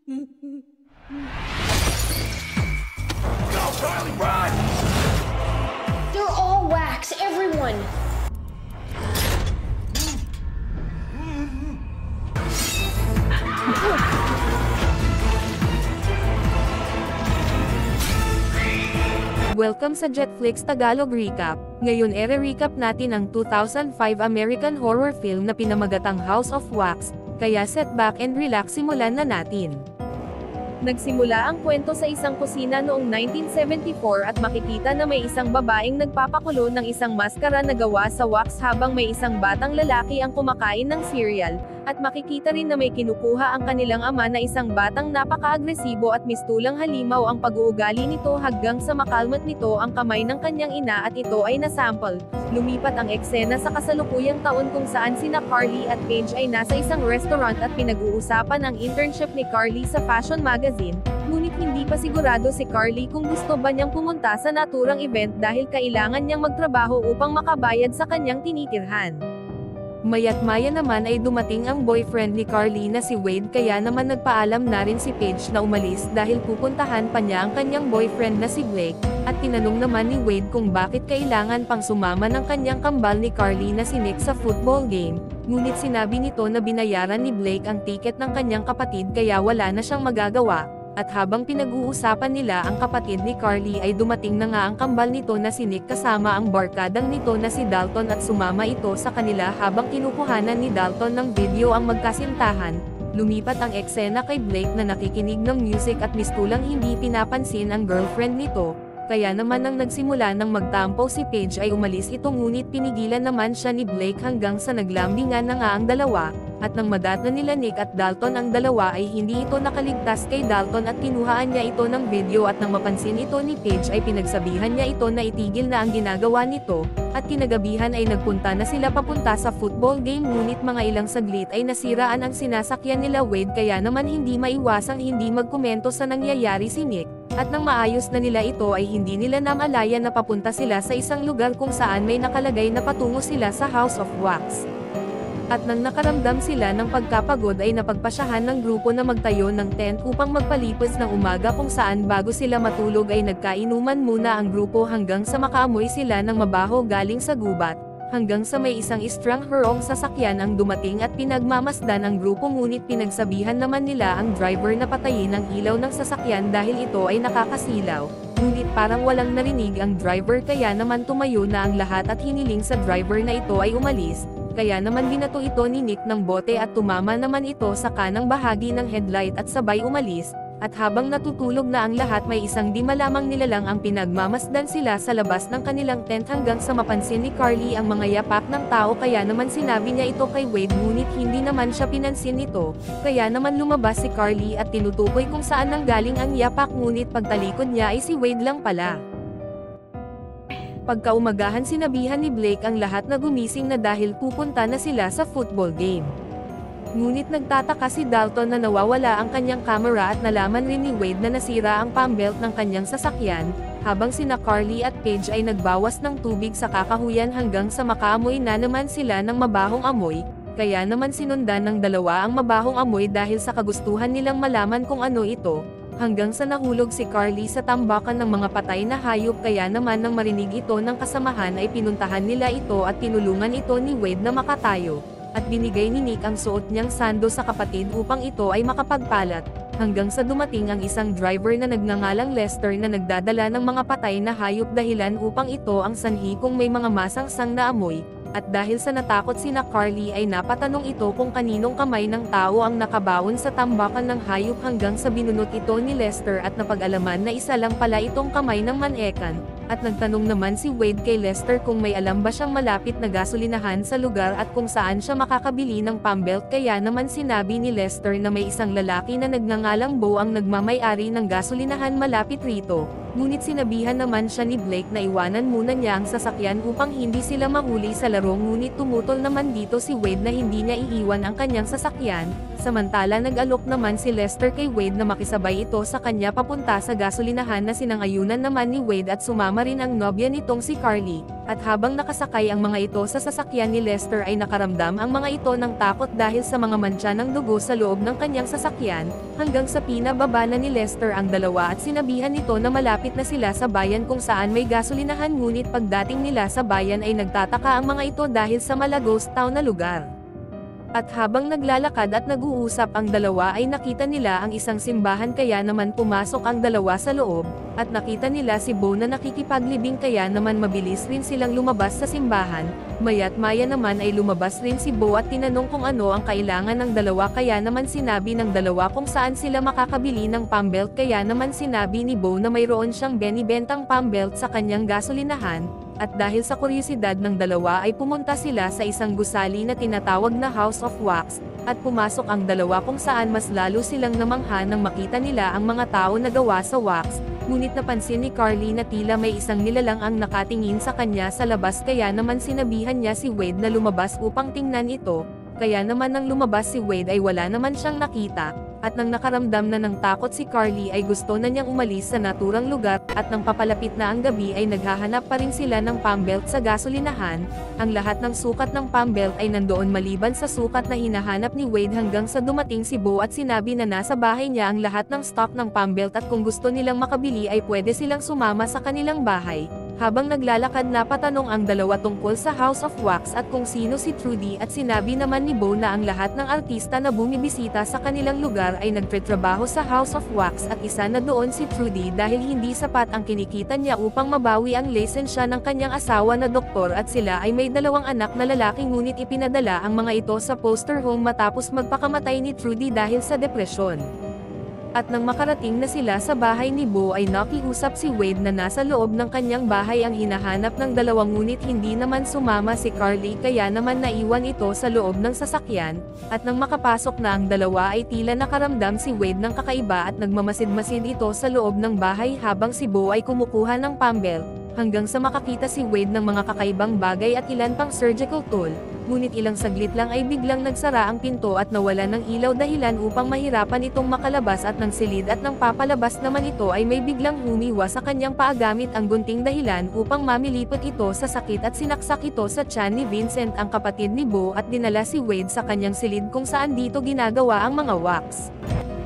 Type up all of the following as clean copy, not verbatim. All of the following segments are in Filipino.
Go, Charlie, run! They're all wax, everyone! Welcome sa Jetflix Tagalog Recap. Ngayon recap natin ang 2005 American horror film na pinamagatang House of Wax, kaya set back and relax, simulan na natin. Nagsimula ang kwento sa isang kusina noong 1974 at makikita na may isang babaeng nagpapakulo ng isang maskara na gawa sa wax habang may isang batang lalaki ang kumakain ng cereal, at makikita rin na may kinukuha ang kanilang ama na isang batang napaka-agresibo at mistulang halimaw ang pag-uugali nito hanggang sa makalmat nito ang kamay ng kanyang ina at ito ay nasample. Lumipat ang eksena sa kasalukuyang taon kung saan sina Carly at Paige ay nasa isang restaurant at pinag-uusapan ang internship ni Carly sa fashion magazine, ngunit hindi pa sigurado si Carly kung gusto ba niyang pumunta sa naturang event dahil kailangan niyang magtrabaho upang makabayad sa kanyang tinitirhan. Mayat-maya naman ay dumating ang boyfriend ni Carly na si Wade, kaya naman nagpaalam na rin si Paige na umalis dahil pupuntahan pa niya ang kanyang boyfriend na si Blake, at tinanong naman ni Wade kung bakit kailangan pang sumama ng kanyang kambal ni Carly na si Nick sa football game, ngunit sinabi nito na binayaran ni Blake ang tiket ng kanyang kapatid kaya wala na siyang magagawa. At habang pinag-uusapan nila ang kapatid ni Carly ay dumating na nga ang kambal nito na si Nick kasama ang barkadang nito na si Dalton at sumama ito sa kanila habang kinukuhanan ni Dalton ng video ang magkasintahan. Lumipat ang eksena kay Blake na nakikinig ng music at mistulang hindi pinapansin ang girlfriend nito, kaya naman nang nagsimula ng magtampo si Paige ay umalis ito, ngunit pinigilan naman siya ni Blake hanggang sa naglambingan na nga ang dalawa. At nang madatnan nila Nick at Dalton ang dalawa ay hindi ito nakaligtas kay Dalton at kinuhaan niya ito ng video, at nang mapansin ito ni Paige ay pinagsabihan niya ito na itigil na ang ginagawa nito, at kinagabihan ay nagpunta na sila papunta sa football game, ngunit mga ilang saglit ay nasiraan ang sinasakyan nila Wade, kaya naman hindi maiwasang hindi magkomento sa nangyayari si Nick, at nang maayos na nila ito ay hindi nila namalayan na papunta sila sa isang lugar kung saan may nakalagay na patungo sila sa House of Wax. At nang nakaramdam sila ng pagkapagod ay napagpasyahan ng grupo na magtayo ng tent upang magpalipas ng umaga, kung saan bago sila matulog ay nagkainuman muna ang grupo hanggang sa makaamoy sila ng mabaho galing sa gubat, hanggang sa may isang strang herong sasakyan ang dumating at pinagmamasdan ang grupo, ngunit pinagsabihan naman nila ang driver na patayin ang ilaw ng sasakyan dahil ito ay nakakasilaw. Ngunit parang walang narinig ang driver kaya naman tumayo na ang lahat at hiniling sa driver na ito ay umalis. Kaya naman binato ito ni Nick ng bote at tumama naman ito sa kanang bahagi ng headlight at sabay umalis, at habang natutulog na ang lahat may isang di malamang nilalang ang pinagmamasdan sila sa labas ng kanilang tent hanggang sa mapansin ni Carly ang mga yapak ng tao, kaya naman sinabi niya ito kay Wade ngunit hindi naman siya pinansin nito, kaya naman lumabas si Carly at tinutukoy kung saan nanggaling ang yapak, ngunit pagtalikod niya ay si Wade lang pala. Pagkaumagahan sinabihan ni Blake ang lahat na gumising na dahil pupunta na sila sa football game. Ngunit nagtataka si Dalton na nawawala ang kanyang camera at nalaman rin ni Wade na nasira ang pambelt ng kanyang sasakyan, habang sina Carly at Paige ay nagbawas ng tubig sa kakahuyan hanggang sa makaamoy na naman sila ng mabahong amoy, kaya naman sinundan ng dalawa ang mabahong amoy dahil sa kagustuhan nilang malaman kung ano ito. Hanggang sa nahulog si Carly sa tambakan ng mga patay na hayop, kaya naman nang marinig ito ng kasamahan ay pinuntahan nila ito at tinulungan ito ni Wade na makatayo, at binigay ni Nick ang suot niyang sando sa kapatid upang ito ay makapagpalat, hanggang sa dumating ang isang driver na nagngangalang Lester na nagdadala ng mga patay na hayop dahilan upang ito ang sanhi kung may mga masangsang na amoy. At dahil sa natakot sina Carly ay napatanong ito kung kaninong kamay ng tao ang nakabaon sa tambakan ng hayop, hanggang sa binunot ito ni Lester at napag-alaman na isa lang pala itong kamay ng manekan. At nagtanong naman si Wade kay Lester kung may alam ba siyang malapit na gasolinahan sa lugar at kung saan siya makakabili ng pambelt, kaya naman sinabi ni Lester na may isang lalaki na nagngangalang Bo ang nagmamay-ari ng gasolinahan malapit rito. Ngunit sinabihan naman siya ni Blake na iwanan muna niya ang sasakyan upang hindi sila mahuli sa laro, ngunit tumutol naman dito si Wade na hindi niya iiwan ang kanyang sasakyan, samantala nag-alok naman si Lester kay Wade na makisabay ito sa kanya papunta sa gasolinahan na sinangayunan naman ni Wade at sumama kasama rin ang nobya nitong si Carly, at habang nakasakay ang mga ito sa sasakyan ni Lester ay nakaramdam ang mga ito ng takot dahil sa mga mantsa ng dugo sa loob ng kanyang sasakyan, hanggang sa pinababa na ni Lester ang dalawa at sinabihan nito na malapit na sila sa bayan kung saan may gasolinahan, ngunit pagdating nila sa bayan ay nagtataka ang mga ito dahil sa malagos town na lugar. At habang naglalakad at nag-uusap ang dalawa ay nakita nila ang isang simbahan, kaya naman pumasok ang dalawa sa loob, at nakita nila si Bo na nakikipaglibing, kaya naman mabilis rin silang lumabas sa simbahan. Maya't maya naman ay lumabas rin si Bo at tinanong kung ano ang kailangan ng dalawa, kaya naman sinabi ng dalawa kung saan sila makakabili ng pambelt, kaya naman sinabi ni Bo na mayroon siyang benibentang pambelt sa kanyang gasolinahan. At dahil sa kuryosidad ng dalawa ay pumunta sila sa isang gusali na tinatawag na House of Wax, at pumasok ang dalawa kung saan mas lalo silang namangha nang makita nila ang mga tao na gawa sa wax, ngunit napansin ni Carly na tila may isang nilalang ang nakatingin sa kanya sa labas, kaya naman sinabihan niya si Wade na lumabas upang tingnan ito, kaya naman nang lumabas si Wade ay wala naman siyang nakita. At nang nakaramdam na ng takot si Carly ay gusto na niyang umalis sa naturang lugar, at nang papalapit na ang gabi ay naghahanap pa rin sila ng pambelt sa gasolinahan. Ang lahat ng sukat ng pambelt ay nandoon maliban sa sukat na hinahanap ni Wade, hanggang sa dumating si Bo at sinabi na nasa bahay niya ang lahat ng stock ng pambelt at kung gusto nilang makabili ay pwede silang sumama sa kanilang bahay. Habang naglalakad napatanong ang dalawa tungkol sa House of Wax at kung sino si Trudy, at sinabi naman ni Bo na ang lahat ng artista na bumibisita sa kanilang lugar ay nagtatrabaho sa House of Wax at isa na doon si Trudy dahil hindi sapat ang kinikita niya upang mabawi ang lisensya ng kanyang asawa na doktor, at sila ay may dalawang anak na lalaki, ngunit ipinadala ang mga ito sa foster home matapos magpakamatay ni Trudy dahil sa depresyon. At nang makarating na sila sa bahay ni Bo ay nakiusap si Wade na nasa loob ng kanyang bahay ang hinahanap ng dalawang, ngunit hindi naman sumama si Carly, kaya naman naiwan ito sa loob ng sasakyan. At nang makapasok na ang dalawa ay tila nakaramdam si Wade ng kakaiba at nagmamasid-masid ito sa loob ng bahay habang si Bo ay kumukuha ng pambelt, hanggang sa makakita si Wade ng mga kakaibang bagay at ilan pang surgical tool. Ngunit ilang saglit lang ay biglang nagsara ang pinto at nawala ng ilaw, dahilan upang mahirapan itong makalabas, at nang silid at nang papalabas naman ito ay may biglang humiwa sa kanyang paa gamit ang gunting, dahilan upang mamilipot ito sa sakit, at sinaksak ito sa tiyan ni Vincent, ang kapatid ni Bo, at dinala si Wade sa kanyang silid kung saan dito ginagawa ang mga wax.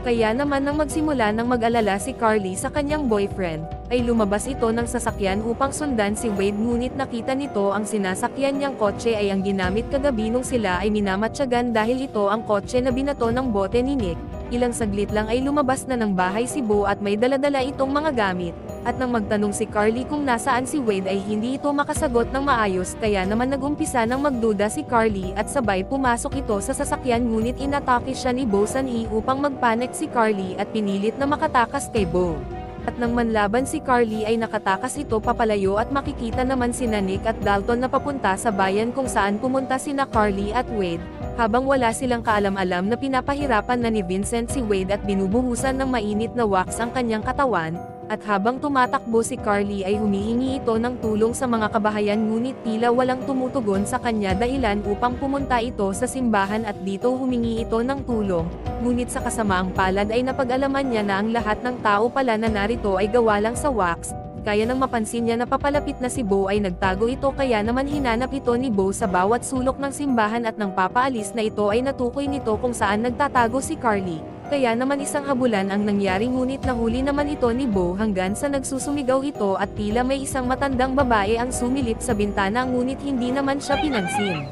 Kaya naman nang magsimula ng mag-alala si Carly sa kanyang boyfriend, ay lumabas ito ng sasakyan upang sundan si Wade, ngunit nakita nito ang sinasakyan niyang kotse ay ang ginamit kagabi nung sila ay minamatyagan, dahil ito ang kotse na binato ng bote ni Nick. Ilang saglit lang ay lumabas na ng bahay si Bo at may daladala itong mga gamit, at nang magtanong si Carly kung nasaan si Wade ay hindi ito makasagot ng maayos, kaya naman nagumpisa ng magduda si Carly at sabay pumasok ito sa sasakyan, ngunit inatake siya ni Bo sanhi upang magpanik si Carly at pinilit na makatakas kay Bo. At nang manlaban si Carly ay nakatakas ito papalayo, at makikita naman sina Nick at Dalton na papunta sa bayan kung saan pumunta sina Carly at Wade, habang wala silang kaalam-alam na pinapahirapan na ni Vincent si Wade at binubuhusan ng mainit na wax ang kanyang katawan. At habang tumatakbo si Carly ay humihingi ito ng tulong sa mga kabahayan, ngunit tila walang tumutugon sa kanya, dahilan upang pumunta ito sa simbahan at dito humingi ito ng tulong. Ngunit sa kasamaang palad ay napag-alaman niya na ang lahat ng tao pala na narito ay gawa lang sa wax. Kaya nang mapansin niya na papalapit na si Bo ay nagtago ito, kaya naman hinanap ito ni Bo sa bawat sulok ng simbahan, at nang papaalis na ito ay natukoy nito kung saan nagtatago si Carly. Kaya naman isang habulan ang nangyari, ngunit nahuli naman ito ni Bo hanggang sa nagsusumigaw ito at tila may isang matandang babae ang sumilip sa bintana, ngunit hindi naman siya pinansin.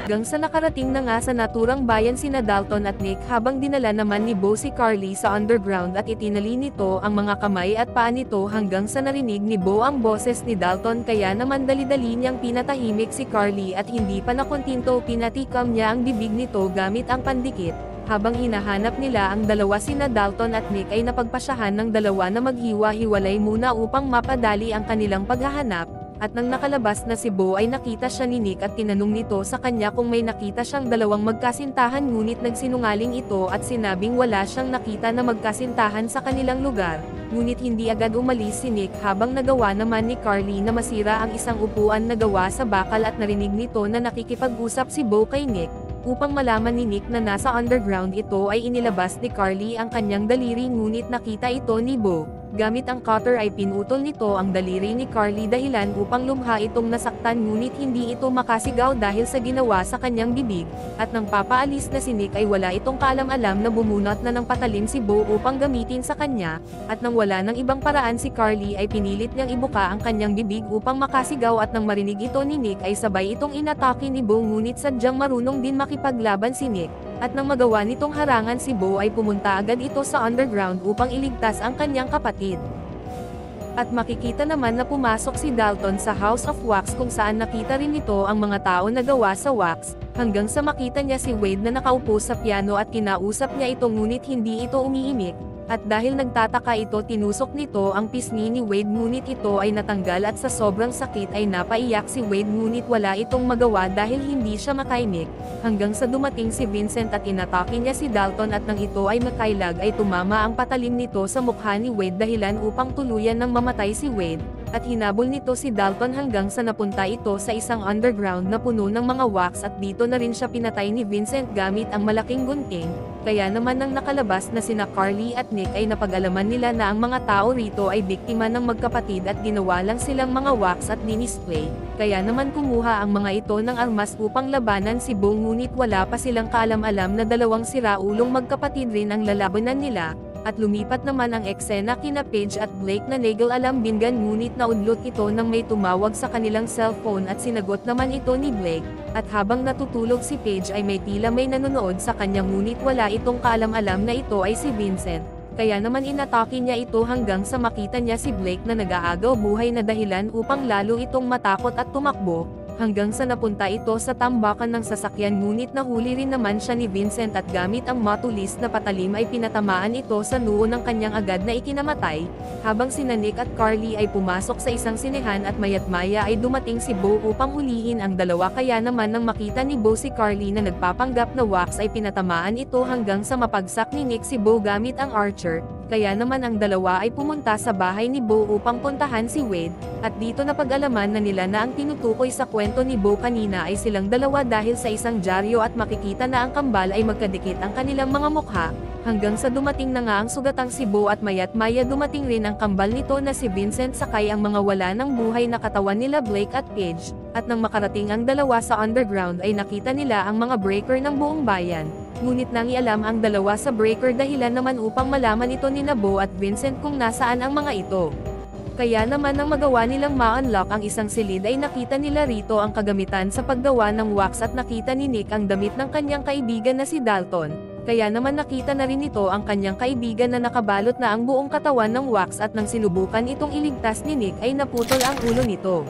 Hanggang sa nakarating na nga sa naturang bayan sina Dalton at Nick, habang dinala naman ni Bo si Carly sa underground at itinali nito ang mga kamay at paa nito, hanggang sa narinig ni Bo ang boses ni Dalton, kaya naman dali-dali niyang pinatahimik si Carly at hindi pa nakontinto pinatikam niya ang bibig nito gamit ang pandikit. Habang hinahanap nila ang dalawa sina Dalton at Nick ay napagpasyahan ng dalawa na maghiwa-hiwalay muna upang mapadali ang kanilang paghahanap. At nang nakalabas na si Bo ay nakita siya ni Nick at tinanong nito sa kanya kung may nakita siyang dalawang magkasintahan, ngunit nagsinungaling ito at sinabing wala siyang nakita na magkasintahan sa kanilang lugar. Ngunit hindi agad umalis si Nick, habang nagawa naman ni Carly na masira ang isang upuan na gawa sa bakal, at narinig nito na nakikipag-usap si Bo kay Nick. Upang malaman ni Nick na nasa underground ito ay inilabas ni Carly ang kanyang daliri, ngunit nakita ito ni Bo. Gamit ang cutter ay pinutol nito ang daliri ni Carly dahilan upang lubha itong nasaktan ngunit hindi ito makasigaw dahil sa ginawa sa kanyang bibig, at nang papaalis na si Nick ay wala itong kaalam-alam na bumunot na ng patalim si Bo upang gamitin sa kanya, at nang wala ng ibang paraan si Carly ay pinilit niyang ibuka ang kanyang bibig upang makasigaw at nang marinig ito ni Nick ay sabay itong inatake ni Bo ngunit sadyang marunong din makipaglaban si Nick. At nang magawa nitong harangan si Bo ay pumunta agad ito sa underground upang iligtas ang kanyang kapatid. At makikita naman na pumasok si Dalton sa House of Wax kung saan nakita rin nito ang mga tao na gawa sa wax, hanggang sa makita niya si Wade na nakaupo sa piano at kinausap niya ito ngunit hindi ito umiimik. At dahil nagtataka ito tinusok nito ang pisngi ni Wade ngunit ito ay natanggal at sa sobrang sakit ay napaiyak si Wade ngunit wala itong magawa dahil hindi siya makaimik, hanggang sa dumating si Vincent at inatake niya si Dalton at nang ito ay makailag ay tumama ang patalim nito sa mukha ni Wade dahilan upang tuluyan ng mamatay si Wade, at hinabol nito si Dalton hanggang sa napunta ito sa isang underground na puno ng mga wax at dito na rin siya pinatay ni Vincent gamit ang malaking gunting. Kaya naman nang nakalabas na sina Carly at Nick ay napag-alaman nila na ang mga tao rito ay biktima ng magkapatid at ginawa lang silang mga wax at dinisplay. Kaya naman kumuha ang mga ito ng armas upang labanan si Bo ngunit wala pa silang kaalam-alam na dalawang siraulong magkapatid rin ang lalabanan nila. At lumipat naman ang eksena kina Paige at Blake na nagal-alambingan ngunit naudlot ito nang may tumawag sa kanilang cellphone at sinagot naman ito ni Blake, at habang natutulog si Paige ay may tila may nanonood sa kanya ngunit wala itong kaalam-alam na ito ay si Vincent. Kaya naman inatake niya ito hanggang sa makita niya si Blake na nag-aagaw buhay na dahilan upang lalo itong matakot at tumakbo, hanggang sa napunta ito sa tambakan ng sasakyan ngunit nahuli rin naman siya ni Vincent at gamit ang matulis na patalim ay pinatamaan ito sa noo ng kanyang agad na ikinamatay, habang sina Nick at Carly ay pumasok sa isang sinehan at mayat-maya ay dumating si Bo upang hulihin ang dalawa kaya naman nang makita ni Bo si Carly na nagpapanggap na wax ay pinatamaan ito hanggang sa mapagsak ni Nick si Bo gamit ang archer. Kaya naman ang dalawa ay pumunta sa bahay ni Bo upang puntahan si Wade, at dito napag-alaman na nila na ang tinutukoy sa kwento ni Bo kanina ay silang dalawa dahil sa isang dyaryo at makikita na ang kambal ay magkadikit ang kanilang mga mukha, hanggang sa dumating na nga ang sugatang si Bo at mayat-maya dumating rin ang kambal nito na si Vincent sakay ang mga wala ng buhay na katawan nila Blake at Paige, at nang makarating ang dalawa sa underground ay nakita nila ang mga breaker ng buong bayan. Ngunit nangialam ang dalawa sa breaker dahilan naman upang malaman ito ni Bo at Vincent kung nasaan ang mga ito. Kaya naman nang magawa nilang ma-unlock ang isang silid ay nakita nila rito ang kagamitan sa paggawa ng wax at nakita ni Nick ang damit ng kanyang kaibigan na si Dalton. Kaya naman nakita na rin ito ang kanyang kaibigan na nakabalot na ang buong katawan ng wax at nang sinubukan itong iligtas ni Nick ay naputol ang ulo nito.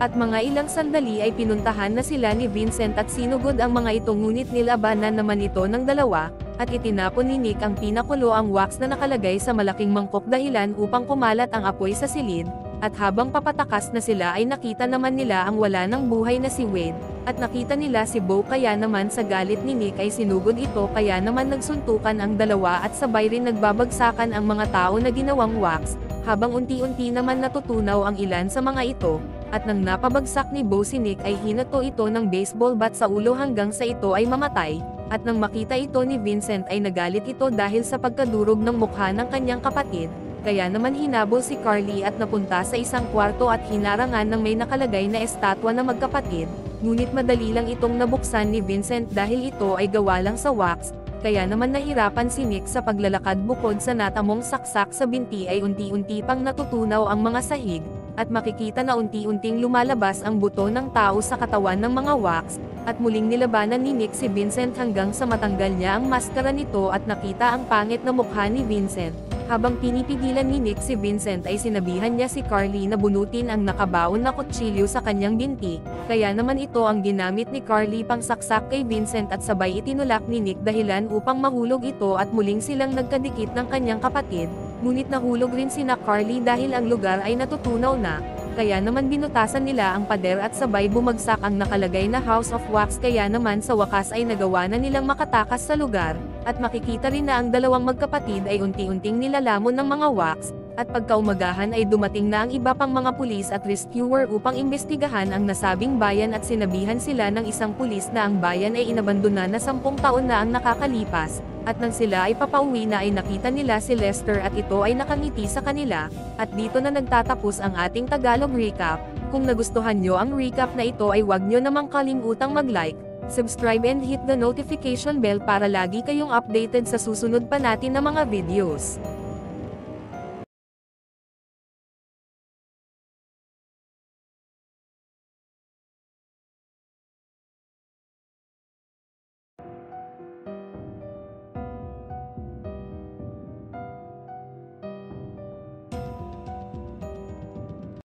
At mga ilang sandali ay pinuntahan na sila ni Vincent at sinugod ang mga ito ngunit nilabanan naman ito ng dalawa, at itinapon ni Nick ang pinakulo ang wax na nakalagay sa malaking mangkok dahilan upang kumalat ang apoy sa silid, at habang papatakas na sila ay nakita naman nila ang wala ng buhay na si Wade, at nakita nila si Bo kaya naman sa galit ni Nick ay sinugod ito kaya naman nagsuntukan ang dalawa at sabay rin nagbabagsakan ang mga tao na ginawang wax, habang unti-unti naman natutunaw ang ilan sa mga ito. At nang napabagsak ni Bo si Nick ay hinato ito ng baseball bat sa ulo hanggang sa ito ay mamatay, at nang makita ito ni Vincent ay nagalit ito dahil sa pagkadurog ng mukha ng kanyang kapatid, kaya naman hinabol si Carly at napunta sa isang kwarto at hinarangan ng may nakalagay na estatwa na magkapatid, ngunit madali lang itong nabuksan ni Vincent dahil ito ay gawa lang sa wax, kaya naman nahirapan si Nick sa paglalakad bukod sa natamong saksak sa binti ay unti-unti pang natutunaw ang mga sahig, at makikita na unti-unting lumalabas ang buto ng tao sa katawan ng mga wax, at muling nilabanan ni Nick si Vincent hanggang sa matanggal niya ang maskara nito at nakita ang pangit na mukha ni Vincent. Habang pinipigilan ni Nick si Vincent ay sinabihan niya si Carly na bunutin ang nakabaon na kutsilyo sa kanyang binti, kaya naman ito ang ginamit ni Carly pang saksak kay Vincent at sabay itinulak ni Nick dahilan upang mahulog ito at muling silang nagkadikit ng kanyang kapatid, ngunit nahulog rin sina Carly dahil ang lugar ay natutunaw na. Kaya naman binutasan nila ang pader at sabay bumagsak ang nakalagay na House of Wax kaya naman sa wakas ay nagawa na nilang makatakas sa lugar, at makikita rin na ang dalawang magkapatid ay unti-unting nilalamon ng mga wax, at pagkaumagahan ay dumating na ang iba pang mga pulis at rescuer upang imbestigahan ang nasabing bayan at sinabihan sila ng isang pulis na ang bayan ay inabandona na 10 taon na ang nakakalipas, at nang sila ay papauwi na ay nakita nila si Lester at ito ay nakangiti sa kanila, at dito na nagtatapos ang ating Tagalog recap. Kung nagustuhan nyo ang recap na ito ay huwag nyo namang kalimutang mag-like, subscribe and hit the notification bell para lagi kayong updated sa susunod pa natin na mga videos.